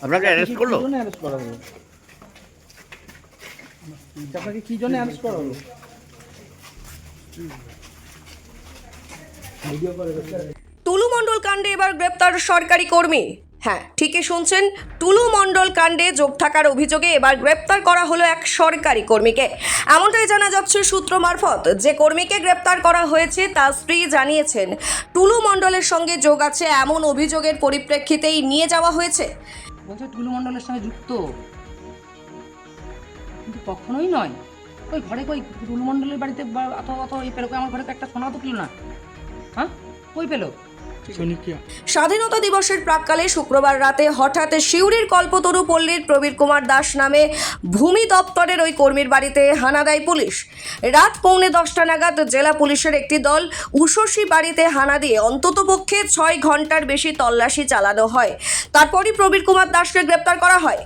আপনাকে অ্যারেস্ট করলো? কি জন্য অ্যারেস্ট করা হলো? আপনাকে কি জন্য অ্যারেস্ট করা হলো? টুলু মণ্ডল কাণ্ডে এবার গ্রেপ্তার সরকারি কর্মী। হ্যাঁ, ঠিকই শুনছেন, টুলু মণ্ডল কাণ্ডে যোগ থাকার অভিযোগে এবার গ্রেপ্তার করা হলো এক সরকারি কর্মীকে। এমনটাই জানা যাচ্ছে সূত্র মারফত। যে কর্মীকে গ্রেপ্তার করা হয়েছে তার স্ত্রী জানিয়েছেন, টুলু মণ্ডলের সঙ্গে যোগ আছে এমন অভিযোগের পরিপ্রেক্ষিতেই নিয়ে যাওয়া হয়েছে। বলছে টুলু মণ্ডলের সঙ্গে যুক্ত, কিন্তু কখনোই নয়। ওই ঘরে কই টুলু মণ্ডলের বাড়িতে অত এই পেলো, আমার ঘরে একটা সোনা তো পেল না। হ্যাঁ, কই পেলো? স্বাধীনতা দিবসের প্রাক্কালে শুক্রবার রাতে হঠাৎ সিউড়ির কল্পতরু পল্লীর প্রবীর কুমার দাস নামে ভূমি দপ্তরের ওই কর্মীর বাড়িতে হানা দেয় পুলিশ। রাত 9:45 নাগাদ জেলা পুলিশের একটি দল উষসী বাড়িতে হানা দিয়ে অন্ততপক্ষে 6 ঘন্টার বেশি তল্লাশি চালানো হয়। তারপরই প্রবীর কুমার দাসকে গ্রেপ্তার করা হয়।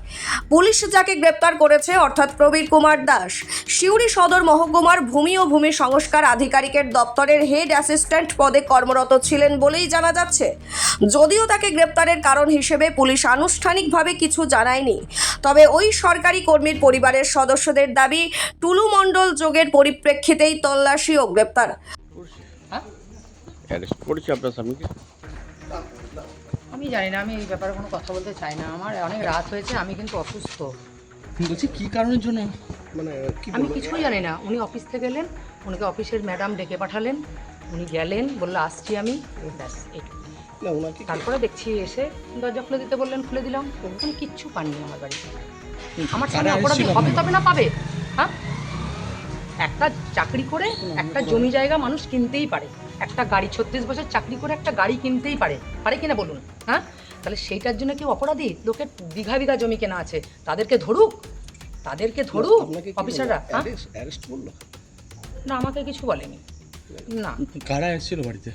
পুলিশ যাকে গ্রেপ্তার করেছে অর্থাৎ প্রবীর কুমার দাস সিউড়ি সদর মহকুমার ভূমি ও ভূমি সংস্কার আধিকারিকের দপ্তরের হেড অ্যাসিস্ট্যান্ট পদে কর্মরত ছিলেন বলেই জানা যাচ্ছে। যদিও তাকে গ্রেপ্তারের কারণ হিসেবে পুলিশ আনুষ্ঠানিকভাবে কিছু জানায়নি, তবে ওই সরকারি কর্মীর পরিবারের সদস্যদের দাবি টুলু মণ্ডল যোগের পরিপ্রেক্ষিতেই তল্লাশি ও গ্রেপ্তার। অ্যারেস্ট করেছে আপনার স্বামীকে? আমি জানি না, আমি এই ব্যাপারে কোনো কথা বলতে চাই না। আমার অনেক রাত হয়েছে, আমি কিন্তু অসুস্থ। বলছি কি কারণের জন্য, মানে কি আমি কিছুই জানি না। উনি অফিস থেকে এলেন, উনাকে অফিসের ম্যাডাম ডেকে পাঠালেন, উনি গেলেন, বললো আসছি আমি, ব্যাস এইটুকু। না ওনাকে তারপরে দেখছি এসে দরজা খুলে দিতে বললেন, খুলে দিলাম। উনি কিচ্ছু পাননি আমার বাড়িতে। আমার সামনে অপরাধী হবে তবে না পাবে। হ্যাঁ, একটা চাকরি করে একটা জমি জায়গা মানুষ কিনতেই পারে, একটা গাড়ি 36 বছর চাকরি করে একটা গাড়ি কিনতেই পারে, পারে কিনা বলুন? হ্যাঁ, তাহলে সেইটার জন্য কেউ অপরাধী? লোকের বিঘা বিঘা জমি কেনা আছে, তাদেরকে ধরুক, অফিসাররা। অ্যারেস্ট করলো না, আমাকে কিছু বলেনি। না। কারা এসেছিল বাড়িতে?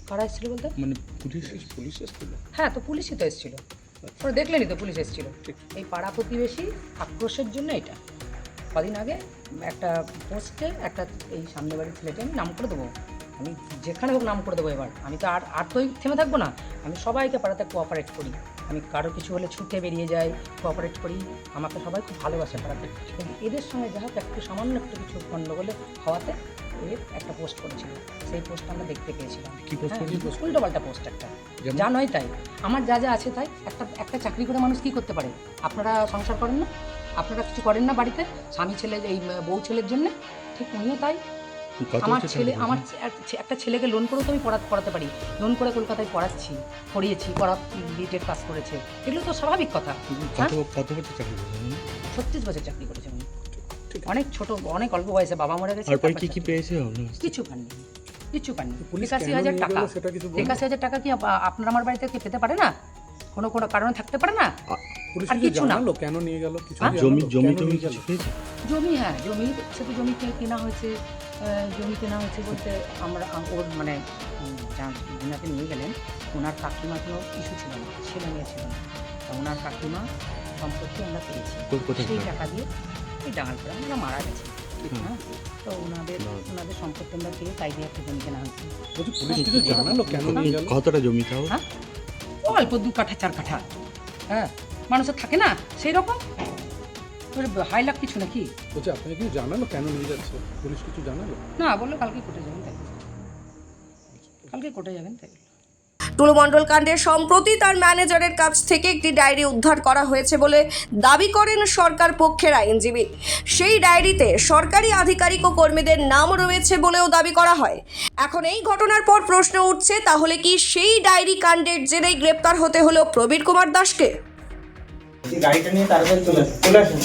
কারা এসেছিল বলতে? মানে পুলিশ এসেছিল? হ্যাঁ, তো পুলিশই তো এসেছিল। ওরা দেখলেনি তো পুলিশ এসেছিল। এই পাড়া প্রতিবেশী আক্রোশের জন্য এটা কদিন আগে একটা পোস্টে একটা এই সামনে বাড়ির ছেলেকে আমি নাম করে দেবো, আমি যেখানে হোক নাম করে দেবো। এবার আমি তো আর তো থেমে থাকবো না। আমি সবাইকে পাড়াতে কোঅপারেট করি, আমি কারো কিছু হলে ছুটে বেরিয়ে যাই, কোঅপারেট করি। আমাকে সবাই খুব ভালোবাসে পাড়াতে। কিন্তু এদের সঙ্গে যা হোক একটু সামান্য একটু কিছু গণ্ডগোলে হওয়াতে এর একটা পোস্ট করেছিল, সেই পোস্টটা আমরা দেখতে পেয়েছিলাম। কি পোস্ট করেছিল? উল্টো পাল্টা পোস্ট একটা, যা নয় তাই। আমার যা যা আছে তাই। একটা চাকরি করে মানুষ কি করতে পারে? আপনারা সংসার করেন না, আপনারা কিছু করেন না বাড়িতে স্বামী ছেলে এই বউ ছেলের জন্য? ঠিক উনিও তাই। আমার একটা ছেলেকে লোন করেও তো আমি পড়াতে পারি। লোন করে কলকাতায় পড়িয়েছি, বিটের পাস করেছে। এগুলো তো স্বাভাবিক কথা। কত বছর চাকরি করেছেন? 36 বছর চাকরি করেছে উনি। অনেক ছোট, অনেক অল্প বয়সে বাবা মরে গেছে। কি পেয়েছে? কিছু পাননি। ৮১,০০০ টাকা। ৮১,০০০ টাকা কি আপনার আমার বাড়িতে পেতে পারে না? কোনো কারণে থাকতে পারে না? আর কিছু না। কেন নিয়ে গেল? কিছু জমি, হ্যাঁ জমি, সে তো জমি কেনা হয়েছে। জমি কেনা হয়েছে বলতে আমরা ওর মানে যিনাকে নিয়ে গেলেন, ওনার কাকিমা কোনো ইস্যু ছিল না, ছেলে মেয়ে ছিল না। ওনার কাকিমা সম্পত্তি আমরা পেয়েছি, সেই টাকা দিয়ে এই ডাঙালপাড়া আমরা মারা গেছে। হ্যাঁ, তো ওনাদের সম্পত্তি আমরা পেয়ে তাই দিয়ে একটা জমি কেনা হয়েছে। কতটা জমি তাও? হ্যাঁ, অল্প 2 কাঠা 4 কাঠা। হ্যাঁ, মানুষের থাকে না সেই রকম, হাই লাখ কিছু নাকি। বলছি আপনাকে কিছু জানালো কেন নিয়ে যাচ্ছে? পুলিশ কিছু জানালো না? বললো কালকে কোর্টে যাবেন তাই। টুলু মণ্ডল কাণ্ডে সম্প্রতি তার ম্যানেজারের কাছ থেকে একটি ডায়েরি উদ্ধার করা হয়েছে বলে দাবি করেন সরকার পক্ষের আইনজীবী। সেই ডায়েরিতে সরকারি আধিকারিক ও কর্মীদের নাম রয়েছে বলেও দাবি করা হয়। এখন এই ঘটনার পর প্রশ্ন উঠছে, তাহলে কি সেই ডায়েরি কাণ্ডের জেরেই গ্রেপ্তার হতে হলো প্রবীর কুমার দাসকে? গাড়িটা নিয়ে তাড়াতাড়ি চলে আসুন।